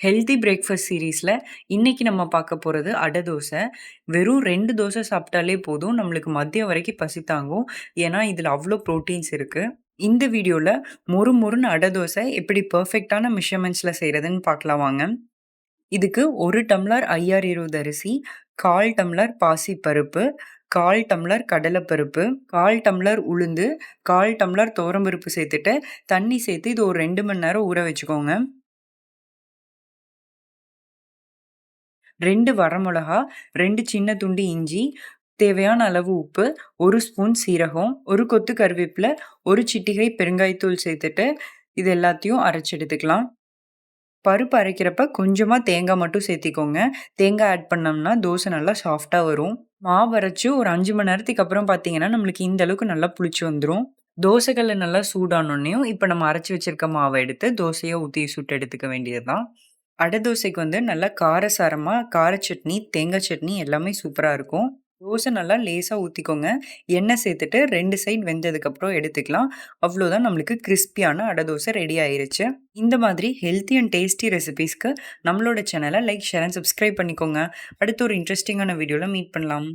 Healthy breakfast சீரீஸ்ல இன்னைக்கு நம்ம பார்க்க போறது அடை தோசை. வெறும் 2 தோசை சாப்பிட்டாலே போதும். நம்மளுக்கு மதியம் வரைக்கும் பசி தாங்கும். ஏன்னா, இதுல அவ்ளோ புரோட்டீன்ஸ் இருக்கு. இந்த வீடியோல மொறு மொறுன்னு அடை தோசை எப்படி பெர்ஃபெக்ட்டான மெஷர்மெண்ட்ஸ்ல செய்றதுன்னு பார்க்கலாம் வாங்க. இதுக்கு 1 டம்ளர் ஐஆர்20 அரிசி, 1/4 டம்ளர் பாசிப்பருப்பு, 1/4 டம்ளர் கடலைப்பருப்பு, 1/4 டம்ளர் உளுந்து, 1/4 டம்ளர் துவரம்பருப்பு சேர்த்துட்டு, தண்ணி சேர்த்து இது ஒரு 2 மணி நேரம் ஊற வச்சுக்கோங்க. 2 வரமிளகா, 2 சின்ன துண்டு இஞ்சி, தேவையான அளவு உப்பு, 1 ஸ்பூன் சீரகம், 1 கொத்து கருவேப்பில, 1 சிட்டிகை பெருங்காயத்தூள் சேர்த்துட்டு, இது எல்லாத்தையும் அரைச்சு எடுத்துக்கலாம். பருப்பு அரைக்கிறப்ப கொஞ்சமா தேங்காய் மட்டும் சேர்த்திக்கோங்க. தேங்காய் ஆட் பண்ணோம்னா தோசை நல்லா சாஃப்ட்டா வரும். மாவு அரைச்சு ஒரு 5 மணி நேரத்துக்கு அப்புறம் பார்த்தீங்கன்னா, நம்மளுக்கு இந்த அளவுக்கு நல்லா புளிச்சு வந்துரும். தோசை கல்லு நல்லா சூடானோனயும், இப்ப நம்ம அரைச்சு வச்சிருக்க மாவ எடுத்து தோசையா ஊத்தி சுட்டு எடுத்துக்க வேண்டியது தான். அடை தோசைக்கு வந்து நல்லா காரசாரமா கார சட்னி, தேங்காய் சட்னி எல்லாமே சூப்பரா இருக்கும். தோசை நல்லா லேசா ஊத்திக்கோங்க. எண்ணெய் சேர்த்துட்டு 2 சைடு வெந்ததுக்கப்புறம் எடுத்துக்கலாம். அவ்வளோதான் நம்மளுக்கு கிரிஸ்பியான அடை தோசை ரெடி ஆயிருச்சு. இந்த மாதிரி ஹெல்த்தி அண்ட் டேஸ்டி ரெசிபீஸ்க்கு நம்மளோட சேனல லைக், ஷேர் அண்ட் சப்ஸ்கிரைப் பண்ணிக்கோங்க. அடுத்து ஒரு இன்ட்ரெஸ்டிங்கான வீடியோல மீட் பண்ணலாம்.